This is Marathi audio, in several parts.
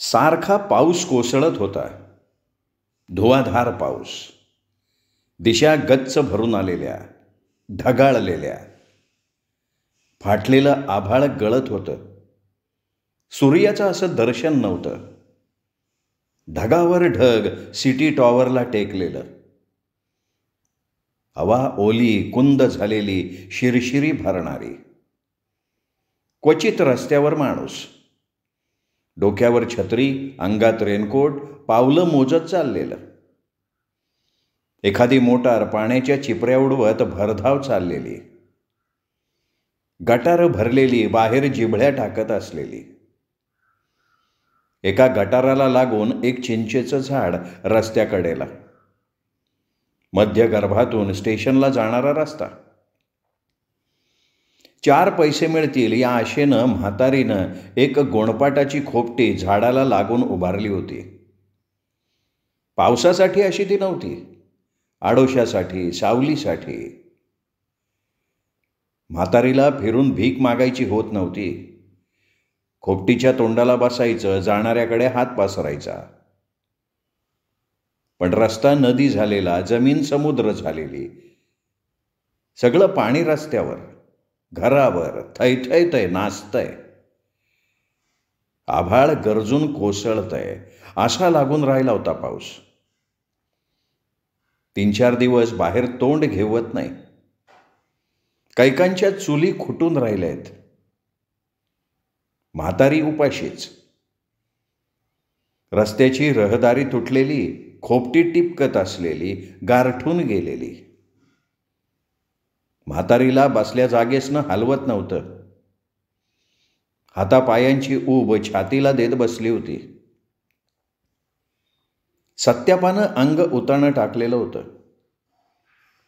सारखा पाऊस कोसळत होता. धुवाधार पाऊस. दिशा गच्च भरून आलेल्या, ढगाळलेल्या. फाटलेलं आभाळ गळत होतं. सूर्याचं असं दर्शन नव्हतं. ढगावर ढग सिटी टॉवरला टेकलेलं. हवा ओली, कुंद झालेली, शिरशिरी भरणारी. क्वचित रस्त्यावर माणूस. डोक्यावर छत्री, अंगात रेनकोट, पावलं मोजत चाललेलं. एखादी मोटार पाण्याच्या चिपऱ्या उडवत भरधाव चाललेली. गटारं भरलेली, बाहेर जिभळ्या टाकत असलेली. एका गटाराला लागून एक चिंचेचं झाड रस्त्याकडेला. मध्य गर्भातून स्टेशनला जाणारा रस्ता. 4 पैसे मिळतील या आशेनं म्हातारीनं एक गोणपाटाची खोपटी झाडाला लागून उभारली होती. पावसासाठी अशी ती नव्हती, आडोशासाठी, सावलीसाठी. म्हातारीला फिरून भीक मागायची होत नव्हती. खोपटीच्या तोंडाला बसायचं, जाणाऱ्याकडे हात पसरायचा. पण रस्ता नदी झालेला, जमीन समुद्र झालेली. सगळं पाणी रस्त्यावर, घरावर थैथैतय, नाचतंय. आभाळ गरजून कोसळतंय, असा लागून राहिला होता पाऊस. 3-4 दिवस बाहेर तोंड घेवत नाही. कैकांच्या चुली खुटून राहिल्यात. म्हातारी उपाशीच. रस्त्याची रहदारी तुटलेली, खोपटी टिपकत असलेली, गारठून गेलेली. म्हातारीला बसल्या जागेसनं हलवत नव्हतं. हातापायांची ऊब छातीला देत बसली होती. सत्यापानं अंग उताणं टाकलेलं होतं.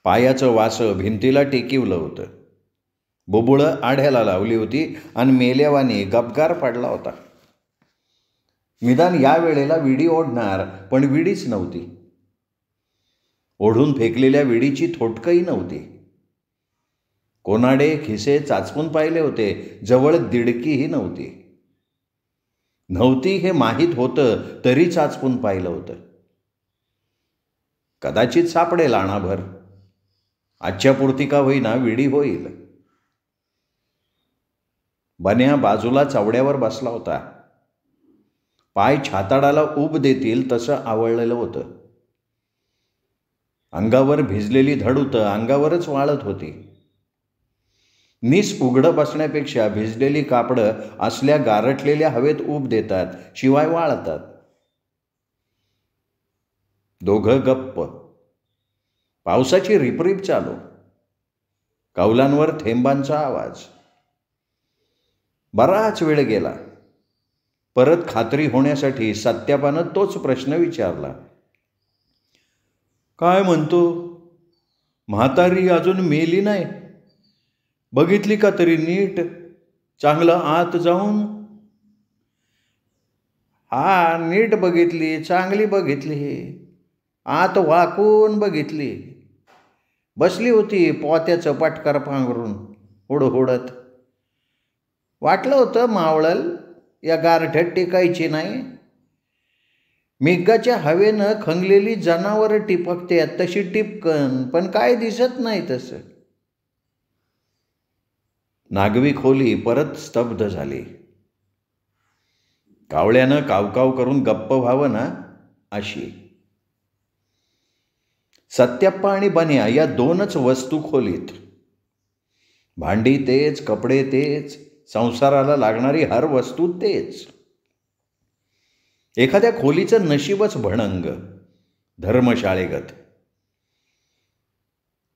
पायाचं वासं भिंतीला टेकिवलं होतं. बुबुळं आढ्याला लावली होती आणि मेल्यावानी गपगार पडला होता. निदान या वेळेला विडी ओढणार, पण विडीच नव्हती. ओढून फेकलेल्या विडीची थोटकही नव्हती. कोनाडे खिसे चाचपून पाहिले होते, जवळ दिडकीही नव्हती. नव्हती हे माहीत होतं तरी चाचपून पाहिलं होतं. कदाचित सापडेल आणाभर. आजच्या पुरती का होईना विडी होईल. बन्या बाजूला चवड्यावर बसला होता. पाय छाताडाला ऊब देतील तसं आवळलेलं होतं. अंगावर भिजलेली धडूतं अंगावरच वाळत होती. निस उघडं बसण्यापेक्षा भिजलेली कापडं असल्या गारठलेल्या हवेत ऊब देतात, शिवाय वाळतात. दोघं गप्प. पावसाची रिपरिप चालू. कौलांवर थेंबांचा आवाज. बराच वेळ गेला. परत खात्री होण्यासाठी सत्यापानं तोच प्रश्न विचारला. काय म्हणतो? म्हातारी अजून मेली नाही? बघितली का तरी नीट? चांगलं आत जाऊन? हा, नीट बघितली, चांगली बघितली. आत वाकून बघितली. बसली होती पोत्याचं पटकार पांघरून हुडहुडत. वाटलं होतं मावळल, या गारठ्यात टिकायची नाही. मिग्गाच्या हवेनं खंगलेली जनावरं टिपकतात तशी टिपकन, पण काय दिसत नाही तसं. नागवी खोली परत स्तब्ध झाली. कावळ्यानं कावकाव करून गप्प व्हावं ना अशी. सत्याप्पा आणि बन्या या 2च वस्तू खोलीत. भांडी तेच, कपडे तेच, संसाराला लागणारी हर वस्तू तेच. एखाद्या खोलीचं नशीबच भणंग, धर्मशाळेगत.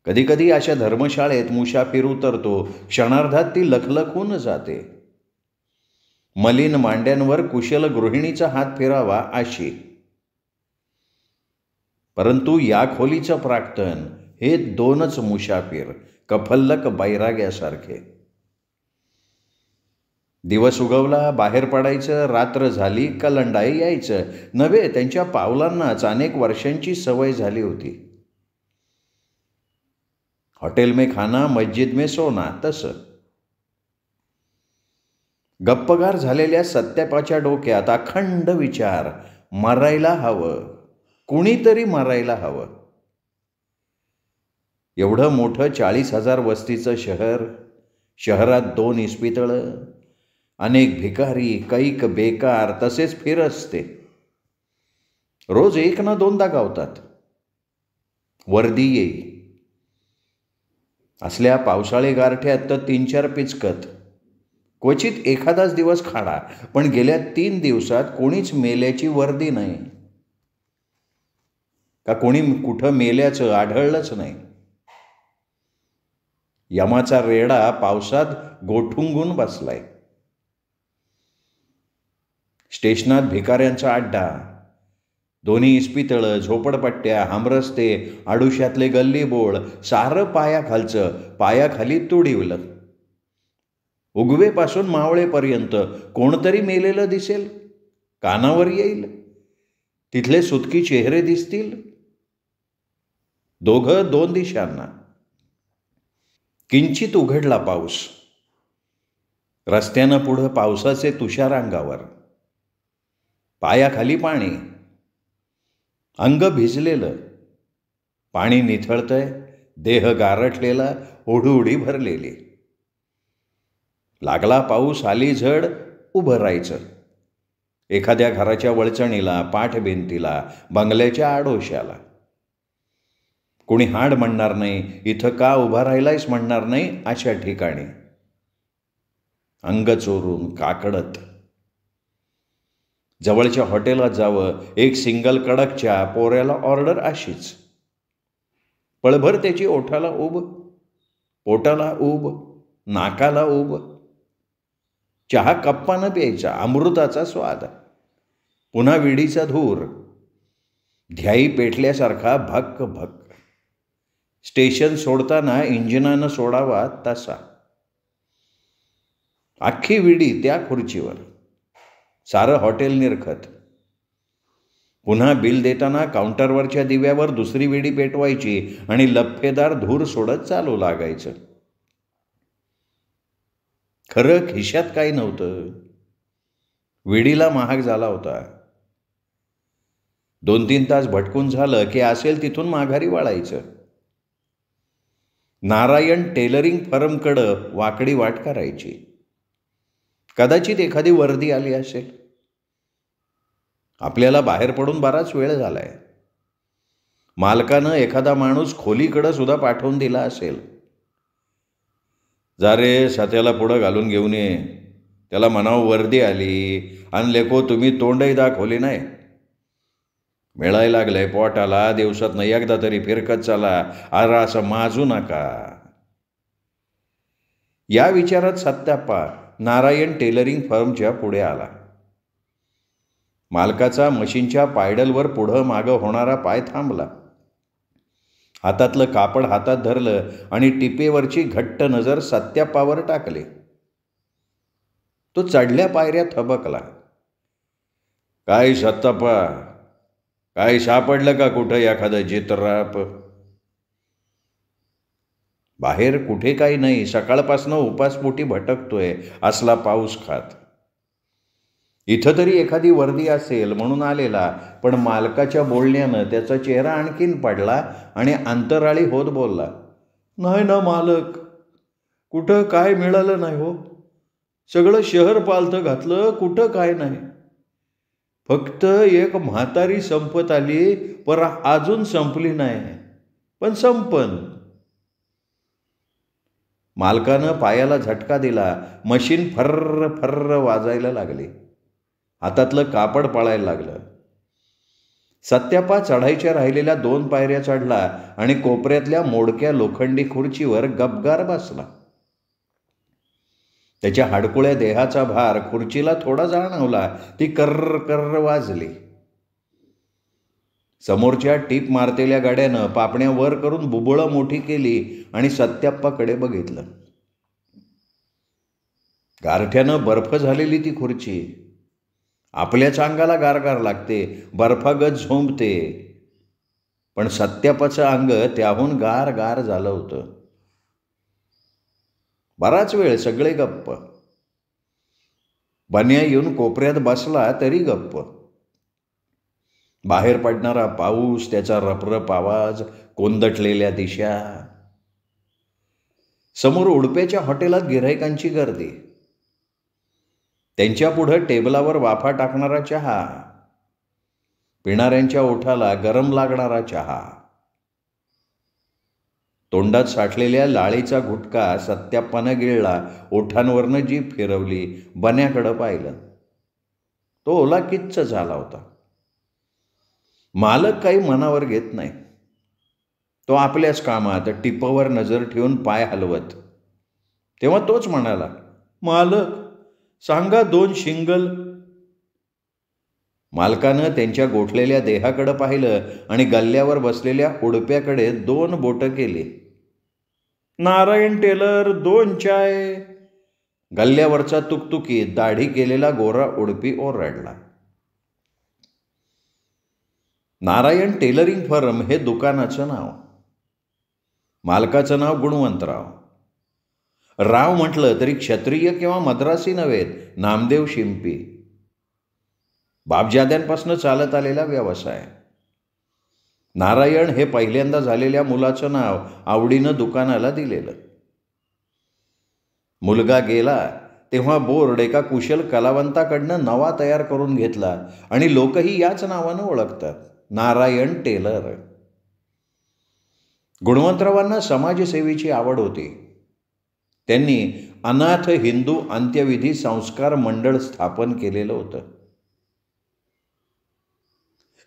कधीकधी अशा धर्मशाळेत मुसाफिर उतरतो, क्षणार्धात ती लखलखून जाते. मलिन मांड्यांवर कुशल गृहिणीचा हात फिरावा अशी. परंतु या खोलीचं प्राक्तन हे 2च मुसाफिर, कफल्लक बैराग्यासारखे. दिवस उगवला, बाहेर पडायचं, रात्र झाली का लंडाई यायचं. नव्हे, त्यांच्या पावलांनाच अनेक वर्षांची सवय झाली होती. हॉटेल में खाना, मस्जिद में सोना, तसं. गप्पगार झालेल्या सत्यापाच्या डोक्यात अखंड विचार, मरायला हवं, कुणीतरी मरायला हवं. एवढं मोठं 40,000 वस्तीचं शहर, शहरात 2 इस्पितळं, अनेक भिकारी, कैक बेकार, तसेच फिरस्ते. रोज 1 ना 2दा गावतात. वर्दी येई. असल्या पावसाळी गारठ्यात तर 3-4 पिचकत, क्वचित एखादाच दिवस खाडा. पण गेल्या 3 दिवसात कोणीच मेल्याची वर्दी नाही, का कोणी कुठं मेल्याचं आढळलंच नाही. यमाचा रेडा पावसात गोठुंगून बसलाय. स्टेशनात भिकाऱ्यांचा अड्डा, दोन्ही इस्पितळं, झोपडपट्ट्या, हमरस्ते, आडुश्यातले गल्लीबोळ, सारं पायाखालचं, पायाखाली तुडिवलं. उगवेपासून मावळेपर्यंत कोणतरी मेलेलं दिसेल, कानावर येईल, तिथले सुतकी चेहरे दिसतील. दोघं 2 दिशांना. किंचित उघडला पाऊस. रस्त्यानं पुढं पावसाचे तुषार अंगावर, पायाखाली पाणी, अंग भिजलेलं, पाणी निथळतंय, देह गारठलेला, ओढूडी भरलेली. लागला पाऊस, आली झड, उभं राहायचं. एखाद्या घराच्या वळचणीला, पाठभिंतीला, बंगल्याच्या आडोश्याला. कोणी हाड म्हणणार नाही, इथं का उभा राहिलायस म्हणणार नाही, अशा ठिकाणी. अंग चोरून, काकडत. जवळच्या हॉटेलात जावं, एक सिंगल कडक चहा, पोऱ्याला ऑर्डर अशीच. पळभर त्याची ओठाला उब, पोटाला उब, नाकाला उब. चहा कप्पानं प्यायचा, अमृताचा स्वाद. पुन्हा विडीचा धूर, ध्याई पेटल्यासारखा भक्क भक्क. स्टेशन सोडताना इंजिनानं सोडावा तसा. अख्खी विडी त्या खुर्चीवर, सारं हॉटेल निरखत. पुन्हा बिल देताना काउंटरवरच्या दिव्यावर दुसरी विडी पेटवायची आणि लफेदार धूर सोडत चालू लागायचं. खरं खिशात काही नव्हतं. विडीला महाग झाला होता. 2-3 तास भटकून झालं की असेल तिथून माघारी वळायचं. नारायण टेलरिंग फर्मकडं वाकडी वाट करायची. कदाचित एखादी वर्दी आली असेल. आपल्याला बाहेर पडून बराच वेळ झालाय. मालकानं एखादा माणूस खोलीकडं सुद्धा पाठवून दिला असेल. जा रे, साथ्याला पुढं घालून घेऊन ये. त्याला म्हणावं वर्दी आली, आणि लेको तुम्ही तोंडही दाखवली नाही. मिळायला लागलंय पोटाला, दिवसातनं एकदा तरी फिरकत चला, आरा असं माजू नका. या विचारात सत्याप्पा नारायण टेलरिंग फर्मच्या पुढे आला. मालकाचा मशीनच्या पायडलवर पुढं मागं होणारा पाय थांबला. हातातलं कापड हातात धरलं आणि टिपेवरची घट्ट नजर सत्याप्पावर टाकली. तो चढल्या पायऱ्या थबकला. काय सत्याप्पा, काय सापडलं का कुठं एखादं जित्राप? बाहेर कुठे काही नाही. सकाळपासनं उपासपोटी भटकतोय असला पाऊस खात. इथं तरी एखादी वर्दी असेल म्हणून आलेला, पण मालकाच्या बोलण्यानं त्याचा चेहरा आणखीन पडला आणि अंतराळी होत बोलला, नाही ना मालक, कुठं काय मिळालं नाही हो. सगळं शहर पालथं घातलं, कुठं काय नाही. फक्त एक म्हातारी संपत आली, पर अजून संपली नाही, पण संपन. मालकानं पायाला झटका दिला. मशीन फर्र फर्र वाजायला लागली. हातातलं कापड पळायला लागलं. सत्याप्पा चढायच्या राहिलेल्या 2 पायऱ्या चढला आणि कोपऱ्यातल्या मोडक्या लोखंडी खुर्चीवर गपगार बसला. त्याच्या हाडकुळ्या देहाचा भार खुर्चीला थोडा जाणवला. ती कर्र कर्र वाजली. समोरच्या टीप मारतेल्या गाड्यानं पापण्या वर करून बुबुळं मोठी केली आणि सत्याप्पाकडे बघितलं. गारठ्यानं बर्फ झालेली ती खुर्ची. आपल्याच अंगाला गारगार लागते, बर्फागत झोंबते. पण सत्याप्पाचं अंग त्याहून गार गार झालं होतं. बराच वेळ सगळे गप्प. बन्या येऊन कोपऱ्यात बसला तरी गप्प. बाहेर पडणारा पाऊस, त्याचा रपरप आवाज, कोंदटलेल्या दिशा. समोर उडप्याच्या हॉटेलात गिऱ्हाईकांची गर्दी. त्यांच्या पुढं टेबलावर वाफा टाकणारा चहा, पिणाऱ्यांच्या ओठाला गरम लागणारा चहा. तोंडात साठलेल्या लाळीचा गुटखा सत्याप्पानं गिळला, ओठांवरनं जीभ फिरवली, बन्याकडं पाहिलं. तो ओला किच्च झाला होता. मालक काही मनावर घेत नाही. तो आपल्याच कामात टिपवर नजर ठेवून पाय हलवत. तेव्हा तोच म्हणाला, मालक सांगा 2 शिंगल. मालकानं त्यांच्या गोठलेल्या देहाकडं पाहिलं आणि गल्ल्यावर बसलेल्या उडप्याकडे 2 बोटं केली. नारायण टेलर 2 चाय. गल्ल्यावरचा तुकतुकीत दाढी केलेला गोरा उडपी ओरडला. नारायण टेलरिंग फर्म हे दुकानाचं नाव. मालकाचं नाव गुणवंतराव. राव म्हटलं तरी क्षत्रिय किंवा मद्रासी नव्हेत, नामदेव शिंपी. बापजाद्यांपासून चालत आलेला व्यवसाय. नारायण हे पहिल्यांदा झालेल्या मुलाचं नाव आवडीनं दुकानाला दिलेलं. मुलगा गेला तेव्हा बोर्ड एका कुशल कलावंताकडनं नवा तयार करून घेतला आणि लोकही याच नावानं ओळखतात, नारायण टेलर. गुणवंतरावांना समाजसेवेची आवड होती. त्यांनी अनाथ हिंदू अंत्यविधी संस्कार मंडळ स्थापन केलेलं होतं.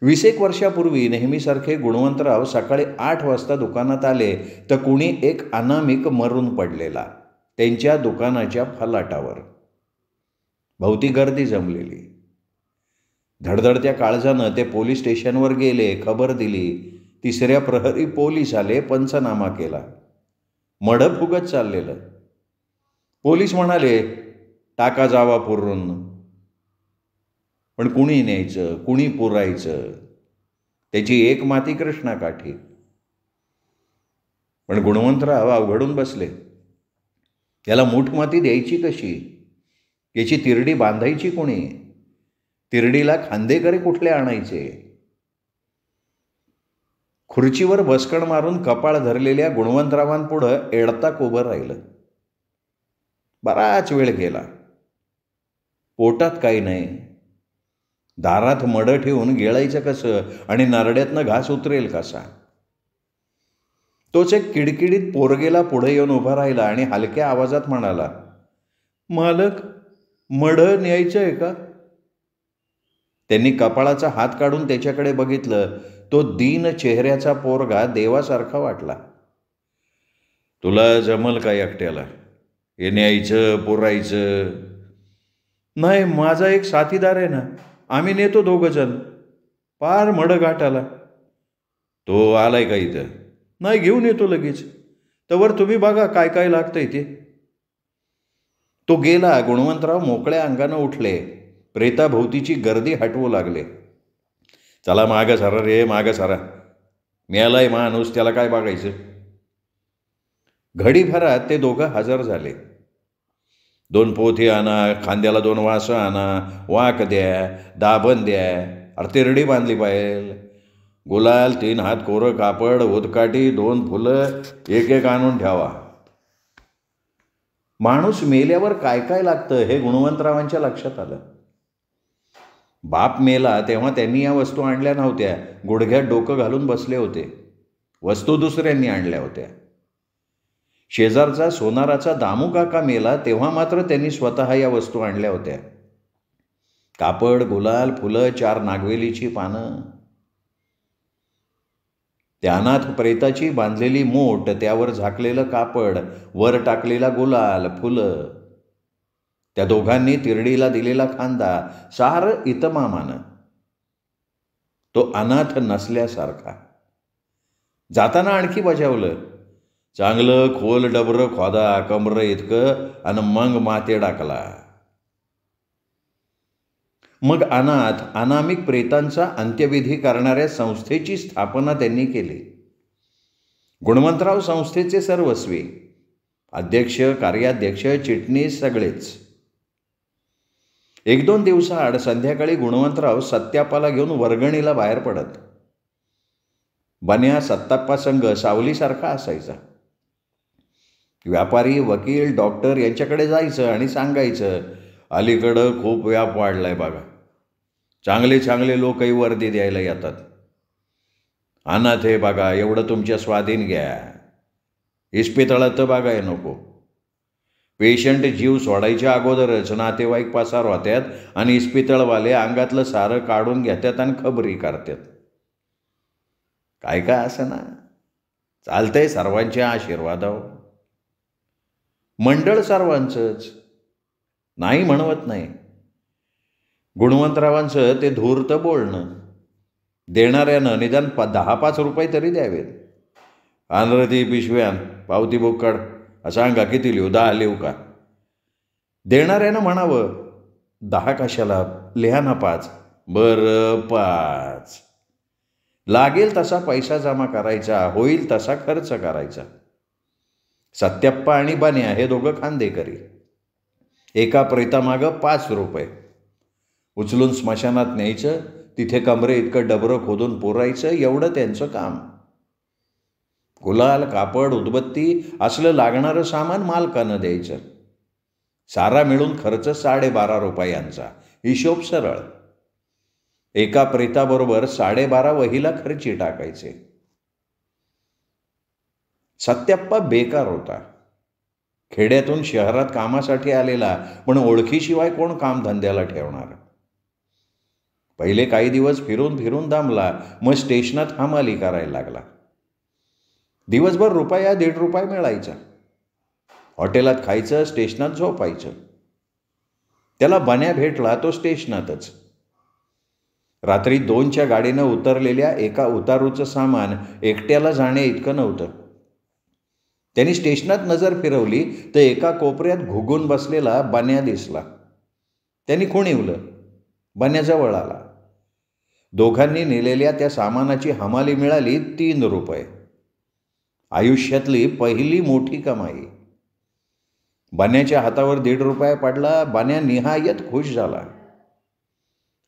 20 एक वर्षापूर्वी नेहमीसारखे गुणवंतराव सकाळी 8 वाजता दुकानात आले तर कुणी एक अनामिक मरून पडलेला त्यांच्या दुकानाच्या फलाटावर. भोवती गर्दी जमलेली. धडधडत्या काळजानं ते पोलीस स्टेशनवर गेले, खबर दिली. 3ऱ्या प्रहरी पोलीस आले, पंचनामा केला. मढं फुगत चाललेलं. पोलीस म्हणाले, टाका जावा पुरून. पण कुणी न्यायचं, कुणी पुरायचं, त्याची एक माती कृष्णाकाठी. पण गुणवंतराव अवघडून बसले. याला मूठमाती द्यायची कशी? याची तिरडी बांधायची कोणी? तिरडीला खांदेकरी कुठले आणायचे? खुर्चीवर बसकण मारून कपाळ धरलेल्या गुणवंतरावांपुढं एडताक उभं राहिलं. बराच वेळ गेला. पोटात काही नाही. दारात मडं ठेवून गिळायचं कसं आणि नरड्यातनं घास उतरेल कसा? तोच एक किडकिडीत पोरगेला पुढे येऊन उभा राहिला आणि हलक्या आवाजात म्हणाला, मालक मढं न्यायचं आहे का? त्यांनी कपाळाचा हात काढून त्याच्याकडे बघितलं. तो दीन चेहऱ्याचा पोरगा देवासारखा वाटला. तुला जमल का एकट्याला हे न्यायचं पुरायचं? नाही, माझा एक साथीदार आहे ना, आम्ही नेतो 2 जण. पार मढं घाटाला. तो आलाय का इथं? नाही, घेऊन येतो लगेच. तवर तुम्ही बघा काय काय लागतंय ते. तो गेला. गुणवंतराव मोकळ्या अंगानं उठले. प्रेताभोवतीची गर्दी हटवू लागले. चला मागं सारा रे, मागं सारा. मिळालाय माणूस, त्याला काय बघायचं? घडीभरात ते दोघं हजर झाले. 2 पोथी आणा, खांद्याला 2 वासं आणा, वाक द्या, दाबण द्या. अरे तिरडी बांधली पाहिजे. गुलाल, 3 हात कोरं कापड, उदकाठी, 2 फुलं, एक आणून ठेवा. माणूस मेल्यावर काय काय लागतं हे गुणवंतरावांच्या लक्षात आलं. बाप मेला तेव्हा त्यांनी या वस्तू आणल्या नव्हत्या. गुडघ्यात डोकं घालून बसले होते. वस्तू दुसऱ्यांनी आणल्या होत्या. शेजारचा सोनाराचा दामू काका मेला तेव्हा मात्र त्यांनी स्वतः या वस्तू आणल्या होत्या. कापड, गुलाल, फुलं, 4 नागवेलीची पानं. त्या अनाथ प्रेताची बांधलेली मूठ, त्यावर झाकलेलं कापड, वर टाकलेला गुलाल, फुलं. त्या दोघांनी तिरडीला दिलेला खांदा, सारं इतमामानं. तो अनाथ नसल्यासारखा. जाताना आणखी बजावलं, चांगलं खोल डबरं खोदा, कमरं इतकं, आणि मग माते टाकला. मग अनामिक प्रेतांचा अंत्यविधी करणाऱ्या संस्थेची स्थापना त्यांनी केली. गुणवंतराव संस्थेचे सर्वस्वी. अध्यक्ष, कार्याध्यक्ष, चिटणीस सगळेच. 1-2 दिवसाआड संध्याकाळी गुणवंतराव सत्याप्पाला घेऊन वर्गणीला बाहेर पडत. बन्या सत्ताप्पा संग सावलीसारखा असायचा. व्यापारी, वकील, डॉक्टर यांच्याकडे जायचं आणि सांगायचं, अलीकडं खूप व्याप वाढलाय बघा. चांगले चांगले लोकही वर्दी द्यायला येतात. अनाथ हे बघा, एवढं तुमच्या स्वाधीन घ्या. इस्पितळात तर बघाय नको. पेशंट जीव सोडायच्या अगोदरच नातेवाईक पसार होत्यात आणि इस्पितळवाले अंगातलं सारं काढून घेतात आणि खबरी करतात. काय काय असं ना, चालतंय सर्वांच्या आशीर्वादावर. मंडळ सर्वांचंच, नाही म्हणवत नाही. गुणवंतरावांचं ते धूर्त बोलणं. देणाऱ्यानं निदान 10-5 रुपये तरी द्यावेत. आंध्रती पिशव्यान पावती बुक काढ, सांगा किती लिहू, 10 लिहू का? देणाऱ्यानं म्हणावं, 10 कशाला, लिहा ना 5. बरं 5. लागेल तसा पैसा जमा करायचा, होईल तसा खर्च करायचा. सत्याप्पा आणि बन्या हे दोघं खांदेकरी. एका प्रेतामागं 5 रुपये. उचलून स्मशानात न्यायचं, तिथे कमरे इतकं डबरं खोदून पुरायचं, एवढं त्यांचं काम. गुलाल, कापड, उदबत्ती असलं लागणारं सामान मालकानं द्यायचं. सारा मिळून खर्च 12.5 रुपयांचा. हिशोब सरळ. एका प्रेताबरोबर 12.5 वहीला खर्ची टाकायचे. सत्याप्पा बेकार होता. खेड्यातून शहरात कामासाठी आलेला, पण ओळखीशिवाय कोण कामधंद्याला ठेवणार. पहिले काही दिवस फिरून फिरून दमला, मग स्टेशनात हमाली करायला लागला. दिवसभर रुपया 1.5 रुपये मिळायचा. हॉटेलात खायचं, स्टेशनात झोपायचं. त्याला बन्या भेटला तो स्टेशनातच. रात्री 2च्या गाडीनं उतरलेल्या एका उतारूचं सामान एकट्याला जाणे इतकं नव्हतं. त्यांनी स्टेशनात नजर फिरवली तर एका कोपऱ्यात घुगून बसलेला बन्या दिसला. त्यांनी खुणीवलं. बन्याजवळ आला. दोघांनी नेलेल्या त्या सामानाची हमाली मिळाली 3 रुपये. आयुष्यातली पहिली मोठी कमाई. बन्याच्या हातावर 1.5 रुपया पडला. बन्या निहायत खुश झाला.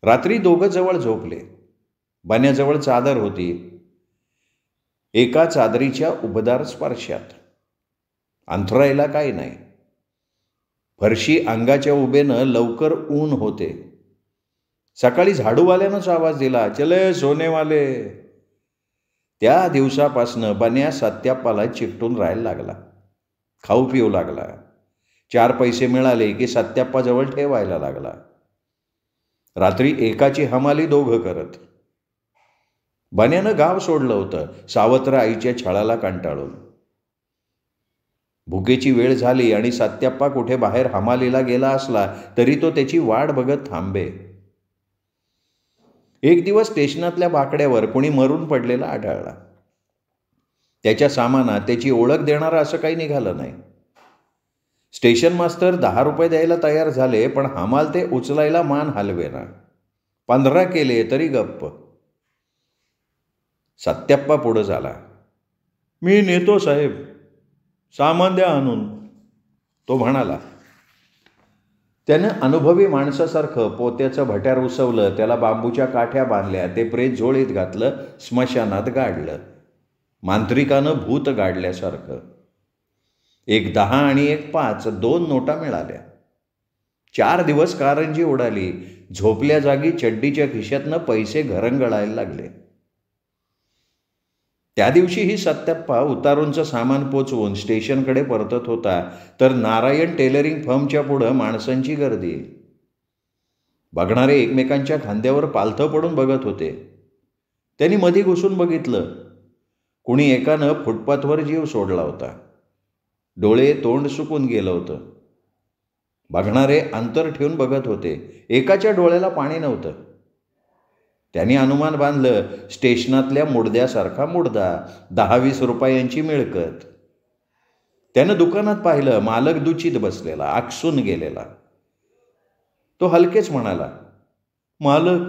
रात्री दोघं जवळ झोपले. बन्याजवळ चादर होती. एका चादरीच्या उबदार स्पर्शात अंथरायला काही नाही. फरशी अंगाच्या उभेनं लवकर ऊन होते. सकाळी झाडूवाल्यानंच आवाज दिला, चले सोनेवाले. त्या दिवसापासनं बन्या सत्याप्पाला चिकटून राहायला लागला. खाऊ पिऊ लागला. 4 पैसे मिळाले की सत्याप्पाजवळ ठेवायला लागला. रात्री एकाची हमाली दोघं करत. बन्यानं गाव सोडलं होतं, सावत्र आईच्या छळाला कंटाळून. भुकेची वेळ झाली आणि सत्याप्पा कुठे बाहेर हमालीला गेला असला तरी तो त्याची वाट बघत थांबे. एक दिवस स्टेशनातल्या बाकड्यावर कोणी मरून पडलेला आढळला. त्याच्या सामानात त्याची ओळख देणारं असं काही निघालं नाही. स्टेशन मास्तर 10 रुपये द्यायला तयार झाले, पण हमाल ते उचलायला मान हलवेना. 15 केले तरी गप्प. सत्याप्पा पुढं झाला. मी नेतो साहेब, सामान द्या आणून, तो म्हणाला. त्यानं अनुभवी माणसासारखं पोत्याचं भट्यार उसवलं, त्याला बांबूच्या काठ्या बांधल्या, ते प्रेत झोळीत घातलं, स्मशानात गाडलं. मांत्रिकानं भूत गाडल्यासारखं. 1 10 आणि 1 5 2 नोटा मिळाल्या. 4 दिवस कारंजी उडाली. झोपल्या जागी चड्डीच्या खिशातनं पैसे घरंगळायला लागले. त्या दिवशीही सत्याप्पा उतारूंचं सामान पोचवून स्टेशनकडे परतत होता, तर नारायण टेलरिंग फर्मच्या पुढं माणसांची गर्दी. बघणारे एकमेकांच्या खांद्यावर पालथं पडून बघत होते. त्यांनी मधी घुसून बघितलं. कुणी एकानं फुटपाथवर जीव सोडला होता. डोळे तोंड सुकून गेलं होतं. बघणारे अंतर ठेवून बघत होते. एकाच्या डोळ्याला पाणी नव्हतं. त्यांनी अनुमान बांधलं, स्टेशनातल्या मुडद्यासारखा मुडदा, 10-20 रुपयांची मिळकत. त्यानं दुकानात पाहिलं, मालक दुचीत बसलेला, आकसून गेलेला. तो हलकेच म्हणाला, मालक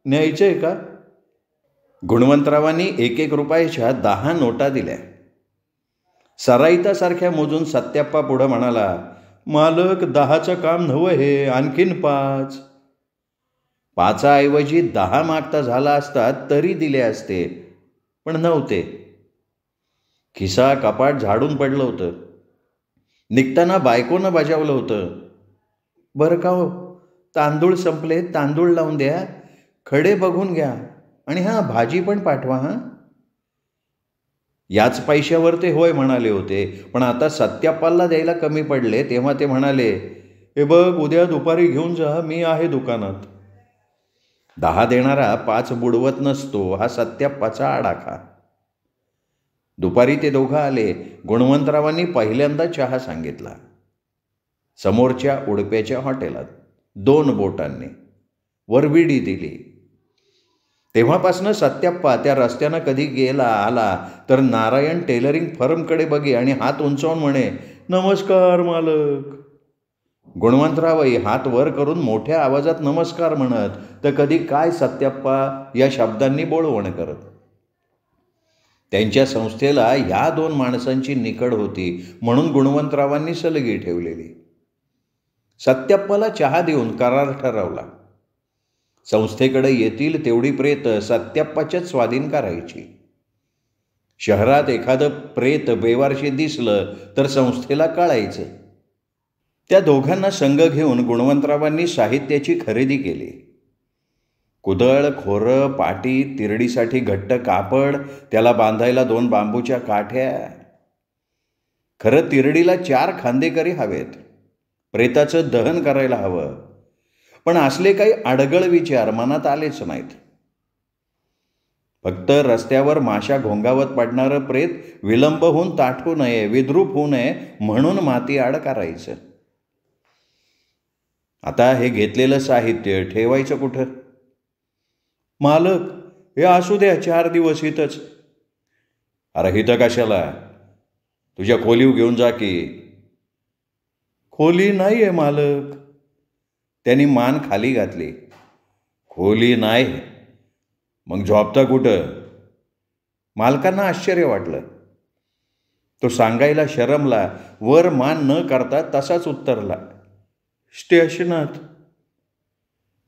न्यायचंय का? गुणवंतरावांनी 1-1 रुपयाच्या 10 नोटा दिल्या. सराईतासारख्या मोजून सत्याप्पा पुढं म्हणाला, मालक 10चं काम नव्हे हे, आणखीन 5. 5ऐवजी 10 मागता झाला असता तरी दिले असते, पण नव्हते. खिसा कपाट झाडून पडलं होतं. निघताना बायकोनं बजावलं होतं, बरं का हो, तांदूळ संपले, तांदूळ लावून द्या, खडे बघून घ्या, आणि हां, भाजी पण पाठवा हां. याच पैशावर ते होय म्हणाले होते, पण आता सत्याप्पाला द्यायला कमी पडले तेव्हा ते म्हणाले, हे बघ, उद्या दुपारी घेऊन जा, मी आहे दुकानात. 10 देणारा 5 बुडवत नसतो, हा सत्याप्पाचा आडाखा. दुपारी ते दोघं आले. गुणवंतरावांनी पहिल्यांदा चहा सांगितला. समोरच्या उडप्याच्या हॉटेलात 2 बोटांनी. वर विडी दिली. तेव्हापासनं सत्याप्पा त्या रस्त्यानं कधी गेला आला तर नारायण टेलरिंग फर्मकडे बघे आणि हात उंचावून म्हणे, नमस्कार मालक. गुणवंतरावही हात वर करून मोठ्या आवाजात नमस्कार म्हणत, तर कधी काय सत्याप्पा या शब्दांनी बोळवण करत. त्यांच्या संस्थेला ह्या 2 माणसांची निकड होती म्हणून गुणवंतरावांनी सलगी ठेवलेली. सत्याप्पाला चहा देऊन करार ठरवला. संस्थेकडे येतील तेवढी प्रेत सत्याप्पाच्याच स्वाधीन करायची. शहरात एखादं प्रेत बेवारशी दिसलं तर संस्थेला कळायचं. त्या दोघांना संग घेऊन गुणवंतरावांनी साहित्याची खरेदी केली. कुदळ, खोरं, पाटी, तिरडीसाठी घट्ट कापड, त्याला बांधायला 2 बांबूच्या काठ्या. खरं तिरडीला 4 खांदेकरी हवेत. प्रेताचं दहन करायला हवं. पण असले काही अडगळ विचार मनात आलेच नाहीत. फक्त रस्त्यावर माशा घोंगावत पडणारं प्रेत विलंब होऊन ताठू नये, विद्रूप होऊ नये म्हणून माती आड करायचं. आता हे घेतलेलं साहित्य ठेवायचं कुठं? मालक, हे असू द्या 4 दिवस इथंच. अरे इथं कशाला? तुझ्या खोलीव घेऊन जा की. खोली नाही आहे मालक. त्यांनी मान खाली घातली. खोली नाही? मग झोपता कुठं? मालकांना आश्चर्य वाटलं. तो सांगायला शरमला. वर मान न करता तसाच उत्तरला, स्टेशनात.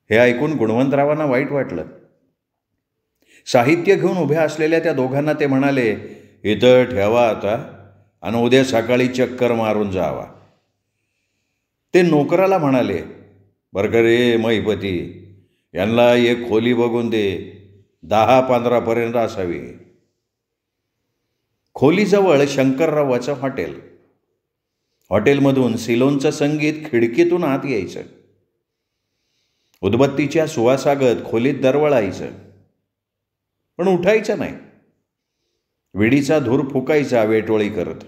हे ऐकून गुणवंतरावांना वाईट वाटलं. साहित्य घेऊन उभ्या असलेल्या त्या दोघांना ते म्हणाले, इथं ठेवा आता आणि उद्या सकाळी चक्कर मारून जावा. ते नोकराला म्हणाले, बरं का रे महिपती, यांना एक खोली बघून दे, 10-15 पर्यंत असावी. खोलीजवळ शंकररावाचं हॉटेल. हॉटेलमधून सिलोनचं संगीत खिडकीतून आत यायचं. उदबत्तीच्या सुवासागत खोलीत दरवळायचं, पण उठायचं नाही. विडीचा धूर फुकायचा वेटोळी करत.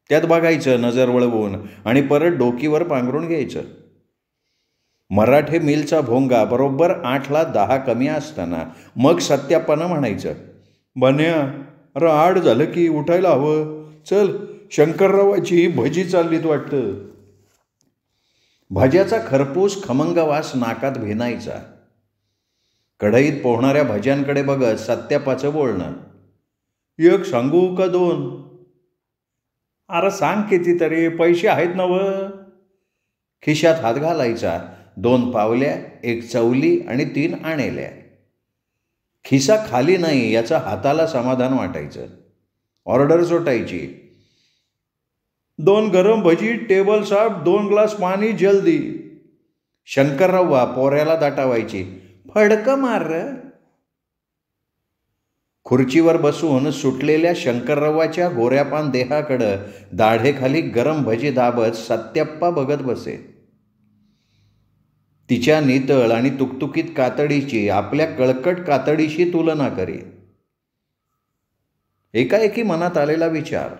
त्यात बघायचं नजर वळवून आणि परत डोकीवर पांघरून घ्यायचं. मराठे मिलचा भोंगा बरोबर 8ला 10 कमी असताना मग सत्याप्पानं म्हणायचं, बन्या, अरे 8 झालं की उठायला हवं. चल, शंकररावाची भजी चाललीत वाटतं. भज्याचा खरपूस खमंग वास नाकात भिनायचा. कढईत पोहणाऱ्या भज्यांकडे बघत सत्याप्पाचं बोलणं, 1 सांगू का 2? अरे सांग कितीतरी, पैसे आहेत नव. खिशात हात घालायचा. 2 पावल्या, 1 चवली आणि 3 आणेल्या. खिसा खाली नाही याचं हाताला समाधान वाटायचं. ऑर्डर सुटायची, 2 गरम भजी, टेबल साफ, 2 ग्लास पाणी, जल्दी. शंकरराव पोऱ्याला दाटावायची, फडकं मार. खुर्चीवर बसून सुटलेल्या शंकररावाच्या गोऱ्यापान देहाकडं दाढेखाली गरम भजी दाबत सत्याप्पा बघत बसे. तिच्या नितळ आणि तुकतुकीत कातडीची आपल्या कळकट कातडीशी तुलना करी. एकाएकी मनात आलेला विचार.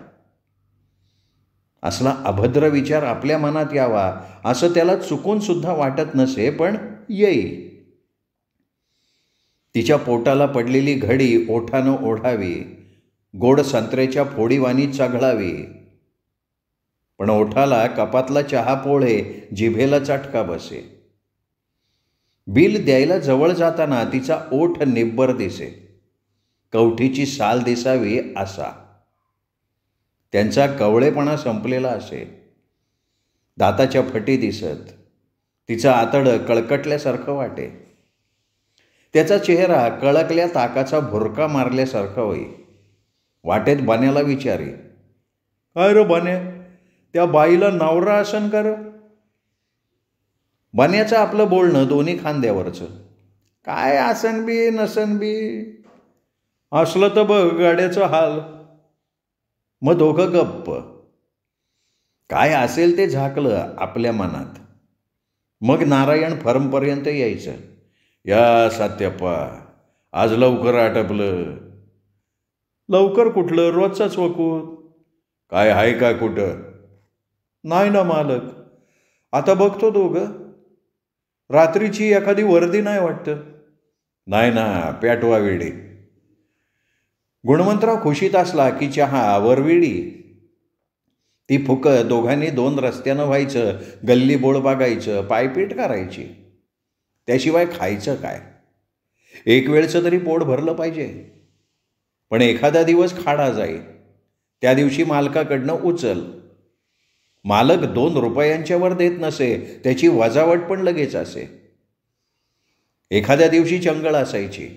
असला अभद्र विचार आपल्या मनात यावा असं त्याला चुकून सुद्धा वाटत नसे, पण येई. तिच्या पोटाला पडलेली घडी ओठानं ओढावी, गोड संत्र्याच्या फोडीवानी चघळावी. पण ओठाला कपातला चहा पोळे, जिभेला चटका बसे. बिल द्यायला जवळ जाताना तिचा ओठ निब्बर दिसे, कवठीची साल दिसावी असा. त्यांचा कवळेपणा संपलेला असे. दाताच्या फटी दिसत. तिचं आतडं कळकटल्यासारखं वाटे. त्याचा चेहरा कळकल्या ताकाचा भुरका मारल्यासारखा होई. वाटेत बाण्याला विचारी, काय रे बाण्या, त्या बाईला नवरा असन का? बाण्याचं आपलं बोलणं दोन्ही खांद्यावरचं. काय आसन बी नसन बी, असलं तर बघ गाड्याचं हाल. मग दोघं गप्प. काय असेल ते झाकलं आपल्या मनात. मग नारायण फर्मपर्यंत यायचं. या सत्यप्पा, आज लवकर आटपलं. लवकर कुठलं, रोजचाच वकूत. काय आहे का कुठं? नाही ना मालक, आता बघतो दोघं. रात्रीची एखादी वर्दी नाही वाटतं. नाही ना, प्याटवा वेडी. गुणवंतराव खुशीत असला की चहा वरविडी. ती फुकत दोघांनी 2 रस्त्यानं व्हायचं. गल्ली बोळ बागायचं, पायपीट करायची. त्याशिवाय खायचं काय? एक वेळचं तरी पोट भरलं पाहिजे. पण एखादा दिवस खाडा जाई, त्या दिवशी मालकाकडनं उचल. मालक 2 रुपयांच्या वर देत नसे, त्याची वजावट पण लगेच असे. एखाद्या दिवशी चंगळ असायची.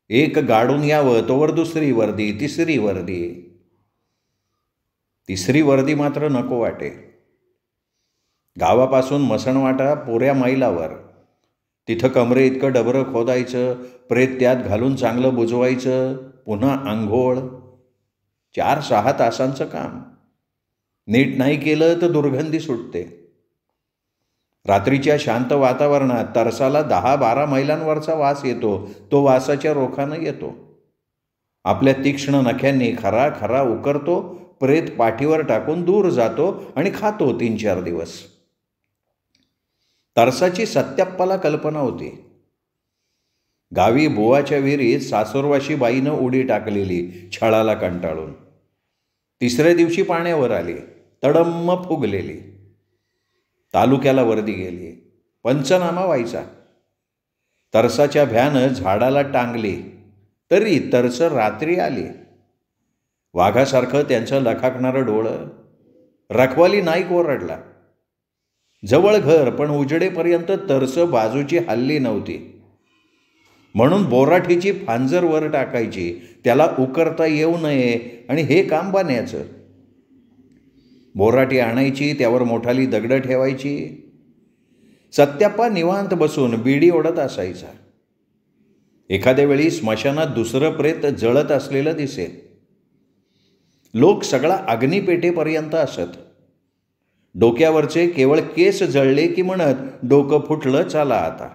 एक गाडून यावं तोवर दुसरी वर्दी, तिसरी वर्दी. तिसरी वर्दी मात्र नको वाटे. गावापासून मसणवाटा पुऱ्या मैलावर. तिथं कमरे इतकं डबरं खोदायचं, प्रेत त्यात घालून चांगलं बुजवायचं, पुन्हा आंघोळ. 4-6 तासांचं काम. नीट नाही केलं तर दुर्गंधी सुटते. रात्रीच्या शांत वातावरणात तरसाला 10-12 मैलांवरचा वास येतो. तो वासाच्या रोखानं येतो. आपल्या तीक्ष्ण नख्यांनी खरा खरा उकरतो. प्रेत पाठीवर टाकून दूर जातो आणि खातो 3-4 दिवस. तरसाची सत्याप्पाला कल्पना होती. गावी बुवाच्या विहिरीत सासुरवाशी बाईनं उडी टाकलेली छळाला कंटाळून. 3ऱ्या दिवशी पाण्यावर आली, तडम्म फुगलेली. तालुक्याला वर्दी गेली. पंचनामा व्हायचा. तरसाच्या भ्यानं झाडाला टांगली तरी तरस रात्री आली. वाघासारखं त्यांचं लखाकणारं डोळं. रखवाली नाईक ओरडला. जवळ घर पण उजडेपर्यंत तरस बाजूची हल्ली नव्हती. म्हणून बोराठीची फांजर वर टाकायची, त्याला उकरता येऊ नये, आणि हे काम बाण्याचं. बोराटी आणायची, त्यावर मोठाली दगडं ठेवायची. सत्याप्पा निवांत बसून बिडी ओढत असायचा. एखाद्या वेळी स्मशानात दुसरं प्रेत जळत असलेलं दिसेल. लोक सगळा अग्निपेटेपर्यंत असत. डोक्यावरचे केवळ केस जळले की म्हणत, डोकं फुटलं, चला आता.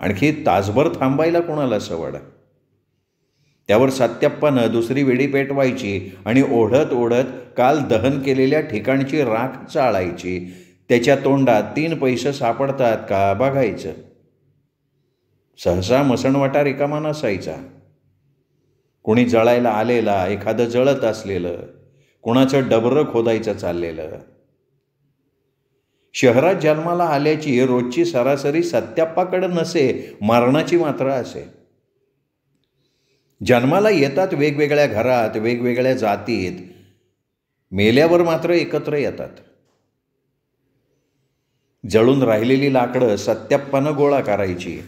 आणखी तासभर थांबायला कोणाला सवड? त्यावर सत्याप्पानं दुसरी वेडी पेटवायची आणि ओढत ओढत काल दहन केलेल्या ठिकाणची राख चाळायची. त्याच्या तोंडात 3 पैसे सापडतात का बघायचं. सहसा मसणवाटा रिकामा नसायचा. कोणी जळायला आलेला, एखादं जळत असलेलं, कोणाचं डबरं खोदायचं चाललेलं. शहरात जन्माला आल्याची रोजची सरासरी सत्याप्पाकडे नसे, मरणाची मात्र असे. जन्माला येतात वेगवेगळ्या घरात, वेगवेगळ्या जातीत. मेल्यावर मात्र एकत्र येतात. जळून राहिलेली लाकडं सत्याप्पानं गोळा करायची.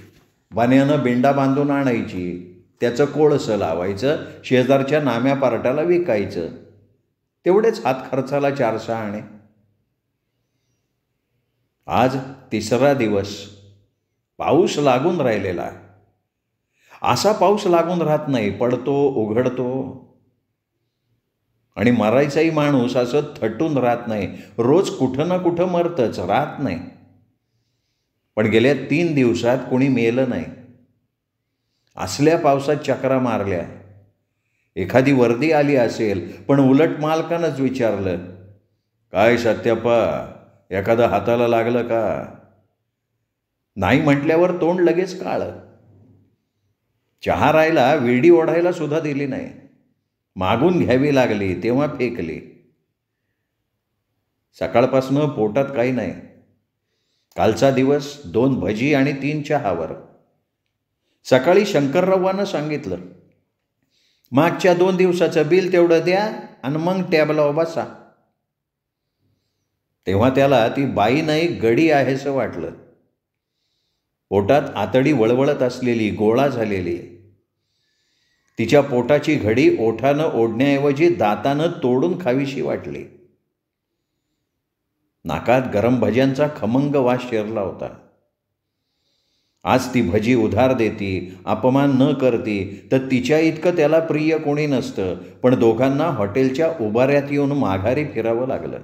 बाण्यानं बिंडा बांधून आणायची. त्याचं कोळसं लावायचं, शेजारच्या नाम्या पार्टाला विकायचं. तेवढेच हात खर्चाला 4-6 आणे. आज 3रा दिवस. पाऊस लागून राहिलेला. असा पाऊस लागून राहत नाही, पडतो, उघडतो. आणि मरायचाही माणूस असं थटून राहत नाही. रोज कुठं ना कुठं मरतच, राहत नाही. पण गेल्या 3 दिवसात कोणी मेलं नाही. असल्या पावसात चक्रा मारल्या. एखादी वर्दी आली असेल, पण उलट मालकानंच विचारलं, काय सत्याप्पा, एखादं हाताला लागलं का? नाही म्हटल्यावर तोंड लगेच काळं. चहा राहिला, वेडी ओढायला सुद्धा दिली नाही. मागून घ्यावी लागली तेव्हा फेकली. सकाळपासनं पोटात काही नाही. कालचा दिवस 2 भजी आणि 3 चहावर. सकाळी शंकररावानं सांगितलं, मागच्या 2 दिवसाचं बिल तेवढं द्या आणि मग टॅबला बसा. तेव्हा त्याला ती बाई नाही गडी आहेसं वाटलं. पोटात आतडी वळवळत असलेली, गोळा झालेली. तिच्या पोटाची घडी ओठानं ओढण्याऐवजी दातानं तोडून खावीशी वाटली. नाकात गरम भज्यांचा खमंग वास शिरला होता. आज ती भजी उधार देती, अपमान न करती, तर तिच्या इतकं त्याला प्रिय कोणी नसतं. पण दोघांना हॉटेलच्या उभाऱ्यात येऊन माघारी फिरावं लागलं.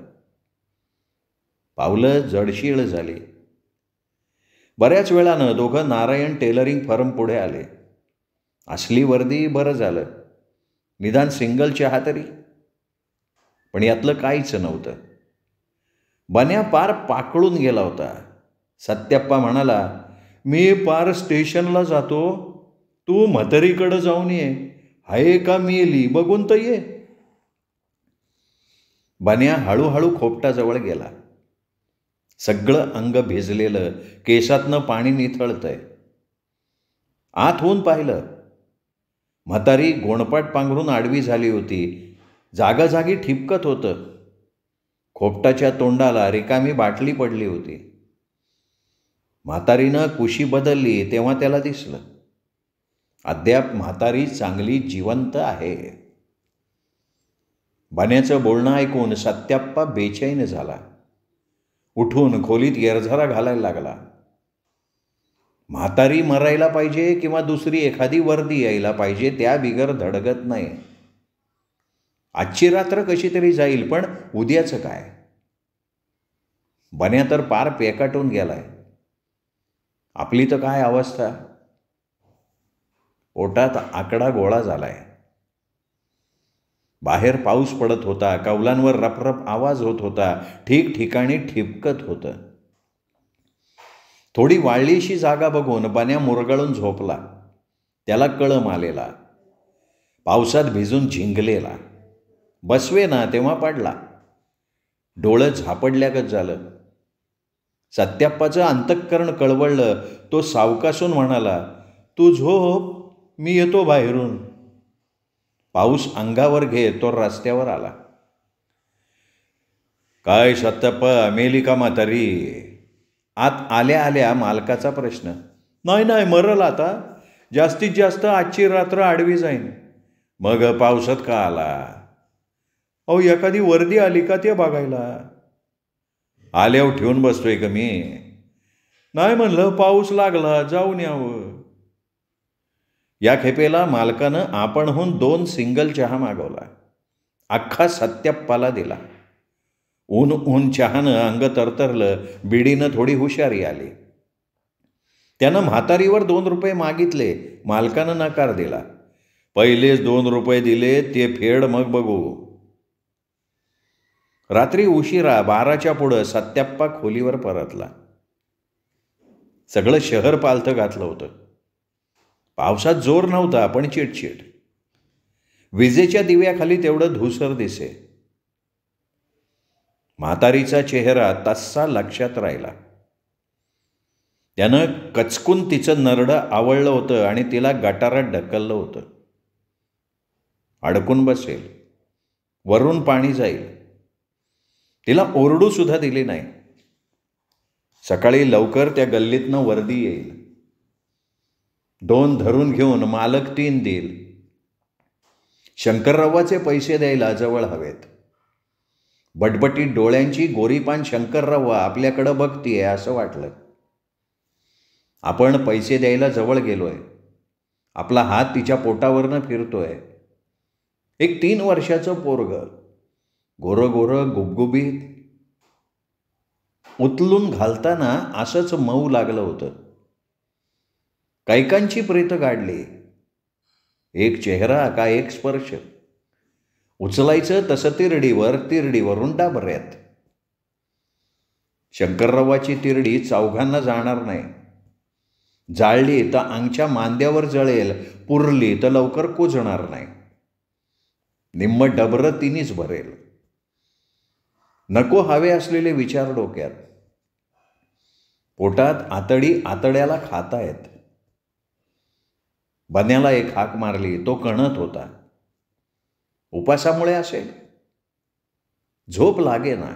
पावलं जडशीळ झाली. बऱ्याच वेळानं दोघं नारायण टेलरिंग फर्म पुढे आले. असली वर्दी बरं झालं, निदान सिंगल चहा तरी. पण यातलं काहीच नव्हतं. बन्या पार पाकळून गेला होता. सत्याप्पा म्हणाला, मी पार स्टेशनला जातो, तू म्हातारीकडं जाऊन ये. हाय का मेली बघून तर ये. बन्या हळूहळू खोपटाजवळ गेला. सगळं अंग भिजलेलं, केसातनं पाणी निथळतंय. आत होऊन पाहिलं. म्हातारी गोणपाट पांघरून आडवी झाली होती. जागाजागी ठिपकत होतं. खोपटाच्या तोंडाला रिकामी बाटली पडली होती. म्हातारीनं कुशी बदलली तेव्हा त्याला दिसलं, अद्याप म्हातारी चांगली जिवंत आहे. बन्याचं बोलणं ऐकून सत्याप्पा बेचैन झाला. उठून खोलीत येरझारा घालायला लागला. म्हातारी मरायला पाहिजे किंवा दुसरी एखादी वर्दी यायला पाहिजे, त्या बिगर धडगत नाही. आजची रात्र कशी तरी जाईल, पण उद्याचं काय? बन्या तर पार पेकाटून गेलाय. आपली तर काय अवस्था. पोटात आकडा गोळा झालाय. बाहेर पाऊस पडत होता. कौलांवर रपरप आवाज होत होता. ठिकठिकाणी ठिपकत होतं. थोडी वाळलीशी जागा बघून बन्या मुरगळून झोपला. त्याला कळम आलेला. पावसात भिजून झिंगलेला. बसवे ना तेव्हा पडला. डोळं झापडल्यागत झालं. सत्याप्पाचं अंतःकरण कळवळलं. तो सावकासून म्हणाला, तू झोप, मी येतो बाहेरून. पाऊस अंगावर घेत तो रस्त्यावर आला. काय सत्याप्पा, मेली का म्हातारी? आत आल्या आल्या मालकाचा प्रश्न. नाही मरल आता. जास्तीत जास्त आजची रात्र आडवी जाईन. मग पावसात का आला? अहो, एखादी वर्दी आली का ते बघायला. आल्यावर ठेवून बसतोय का मी? नाही म्हणलं, पाऊस लागला, जाऊन यावं. या खेपेला मालकानं आपणहून 2 सिंगल चहा मागवला. अख्खा सत्याप्पाला दिला. ऊन चहानं अंग तरतरलं. बिडीनं थोडी हुशारी आली. त्यानं म्हातारीवर 2 रुपये मागितले. मालकानं नकार दिला. पहिलेच 2 रुपये दिले, ते फेड मग बघू. रात्री उशिरा 12च्या पुढं सत्याप्पा खोलीवर परतला. सगळं शहर पालथं घातलं होतं. पावसात जोर नव्हता, पण चिटचिट. विजेच्या दिव्याखाली तेवढं धुसर दिसे. म्हातारीचा चेहरा तसा लक्षात राहिला. त्यानं कचकून तिचं नरडं आवळलं होतं आणि तिला गटारात ढकललं होतं. अडकून बसेल, वरून पाणी जाईल. तिला ओरडू सुद्धा दिली नाही. सकाळी लवकर त्या गल्लीतनं वर्दी येईल. 2 धरून घेऊन मालक 3 देईल. शंकररावाचे पैसे द्यायला जवळ हवेत. बटबटीत डोळ्यांची गोरीपान शंकररावा आपल्याकडं बघतीये असं वाटलं. आपण पैसे द्यायला जवळ गेलोय. आपला हात तिच्या पोटावरनं फिरतोय. एक 3 वर्षाचं पोरगं, गोरं गोरं गुबगुबीत. उचलून घालताना असंच मऊ लागलं होतं. कैकांची प्रेत गाडली. एक चेहरा का एक स्पर्श. उचलायचं तसं तिरडीवर, तिरडीवरून डाबऱ्यात. शंकररावाची तिरडी चौघांना जाणार नाही. जाळली तर अंगच्या मांद्यावर जळेल, पुरली तर लवकर कुजणार नाही. निम्म डबरं तिनीच भरेल. नको हवे असलेले विचार डोक्यात. पोटात आतडी आतड्याला खातायत. बन्याला एक हाक मारली. तो कणत होता. उपासामुळे असेल. झोप लागे ना.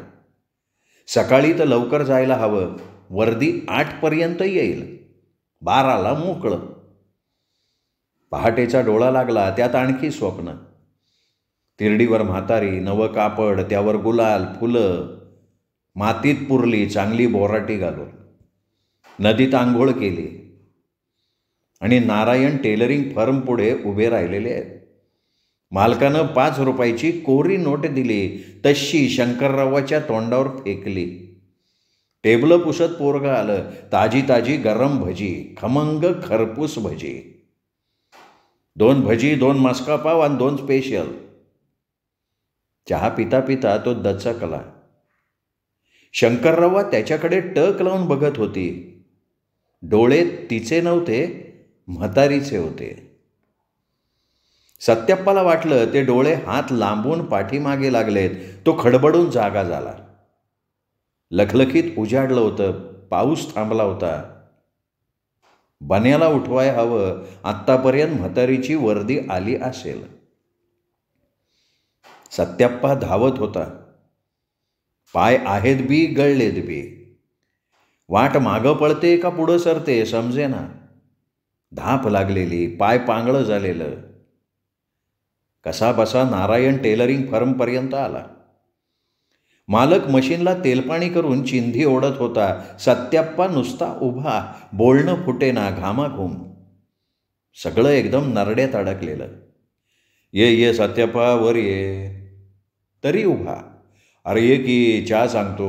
सकाळी तर लवकर जायला हवं, वर्दी 8पर्यंत येईल, 12ला मोकळं. पहाटेचा डोळा लागला, त्यात आणखी स्वप्न. तिरडीवर म्हातारी, नवं कापड, त्यावर गुलाल, फुलं, मातीत पुरली चांगली बोराटी घालून. नदीत आंघोळ केली आणि नारायण टेलरिंग फर्म पुढे उभे राहिलेले आहेत. मालकानं 5 रुपयाची कोरी नोट दिली, तशी शंकररावाच्या तोंडावर फेकली. टेबलं पुसत पोरगं आलं. ताजी ताजी गरम भजी, खमंग खरपूस भजी, 2 भजी, 2 मस्का पाव आणि 2 स्पेशल. चहा पिता पिता तो दचकला. शंकररावा त्याच्याकडे टक लावून बघत होती. डोळे तिचे नव्हते, म्हातारीचे होते. सत्याप्पाला वाटलं ते डोळे हात लांबून पाठीमागे लागलेत. तो खडबडून जागा झाला. लखलखीत उजाडलं होतं. पाऊस थांबला होता. बन्याला उठवाय हवं, आत्तापर्यंत म्हातारीची वर्दी आली असेल. सत्याप्पा धावत होता. पाय आहेत बी, गळलेत बी. वाट मागं पळते का पुढं सरते समजेना. धाप लागलेली, पाय पांगळं झालेलं. कसा बसा नारायण टेलरिंग फर्मपर्यंत आला. मालक मशीनला तेलपाणी करून चिंधी ओढत होता. सत्याप्पा नुसता उभा, बोलणं फुटेना, घामाघूम. सगळं एकदम नरड्यात अडकलेलं. ये सत्याप्पा, वर ये. तरी उभा. अरे ये की, चहा सांगतो.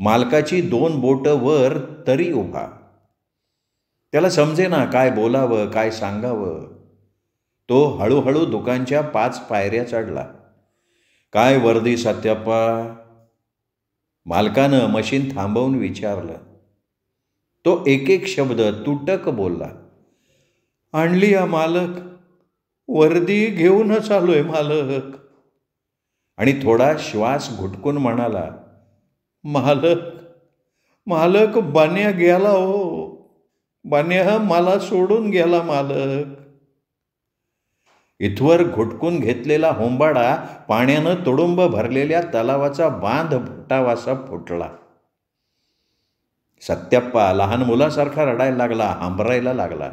मालकाची 2 बोटं वर, तरी उभा. त्याला समजेना काय बोलावं, काय सांगावं. तो हळूहळू दुकानच्या 5 पायऱ्या चढला. काय वर्दी सत्याप्पा? मालकानं मशीन थांबवून विचारलं. तो एक एक शब्द तुटक बोलला. आणली या मालक, वर्दी घेऊनच आलोय मालक. आणि थोडा श्वास घुटकून म्हणाला, मालक बन्या गेला हो. बन्या मला सोडून गेला मालक. इथवर घुटकून घेतलेला होंबाडा पाण्यानं तुडुंब भरलेल्या तलावाचा बांध फुटावासा फुटला. सत्याप्पा लहान मुलासारखा रडायला लागला, हांबरायला लागला.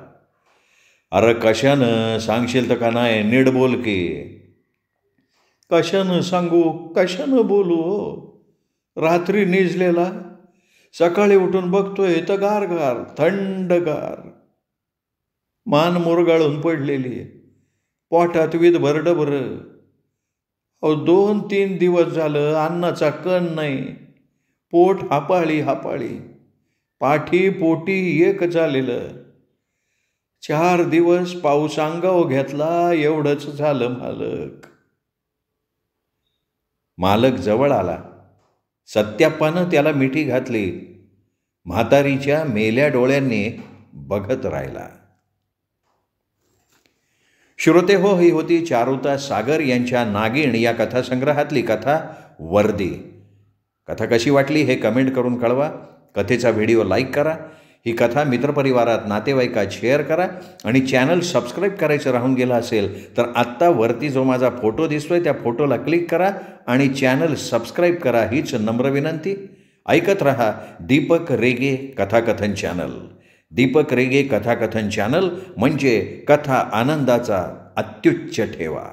अरे कशानं सांगशील तर का नाही, नीट बोल की. कशानं सांगू, कशानं बोलू हो. रात्री निजलेला, सकाळी उठून बघतोय तर गारगार, थंडगार. मान मुरगाळून पडलेली, पोटात विधभर डबरं. 2-3 दिवस झालं अन्नाचा कण नाही. पोट हापाळी, पाठी पोटी एक झालेलं. 4 दिवस पाऊस अंगावर घेतला, एवढंच झालं मालक. मालक जवळ आला. सत्याप्पानं त्याला मिठी घातली. म्हातारीच्या मेल्या डोळ्यांनी बघत राहिला. श्रोते हो, ही होती चारुता सागर यांच्या नागिण या कथासंग्रहातली कथा वर्दी. कथा कशी वाटली हे कमेंट करून कळवा. कथेचा व्हिडिओ लाईक करा. ही कथा मित्रपरिवारात, नातेवाईकात शेअर करा. आणि चॅनल सबस्क्राईब करायचं राहून गेलं असेल तर आत्ता वरती जो माझा फोटो दिसतोय त्या फोटोला क्लिक करा आणि चॅनल सबस्क्राईब करा, हीच नम्र विनंती. ऐकत रहा दीपक रेगे कथाकथन चॅनल. दीपक रेगे कथाकथन चॅनल म्हणजे कथा आनंदाचा अत्युच्च ठेवा.